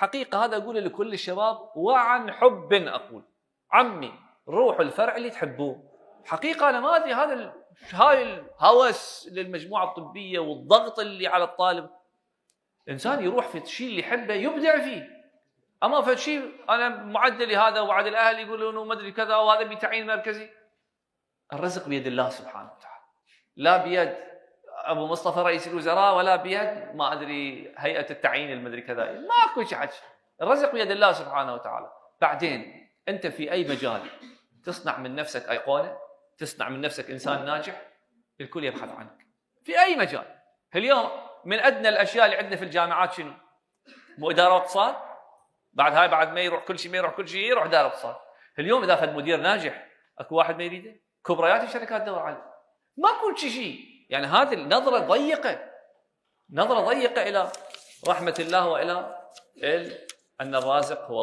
حقيقة هذا أقول لكل الشباب وعن حب أقول عمي روحوا الفرع اللي تحبوه. حقيقة أنا ما أدري هاي الهوس للمجموعة الطبية والضغط اللي على الطالب. إنسان يروح في الشيء اللي يحبه يبدع فيه. أما في شيء أنا معدلي هذا وعد الأهل يقولون ما أدري كذا وهذا بتعيين مركزي. الرزق بيد الله سبحانه وتعالى، لا بيد أبو مصطفى رئيس الوزراء ولا بيد ما أدري هيئة التعيين المدري كذا، ماكو شيء حكي. الرزق بيد الله سبحانه وتعالى. بعدين أنت في أي مجال تصنع من نفسك أيقونة، تصنع من نفسك إنسان ناجح، الكل يبحث عنك في أي مجال. اليوم من أدنى الأشياء اللي عندنا في الجامعات شنو؟ مو إدارة واقتصاد. بعد ما يروح كل شيء يروح إدارة واقتصاد. اليوم إذا فد مدير ناجح أكو واحد ما يريده، كبريات الشركات تدور عليه، ماكو شيء. يعني هذه النظرة ضيقة إلى رحمة الله وإلى أن الرازق هو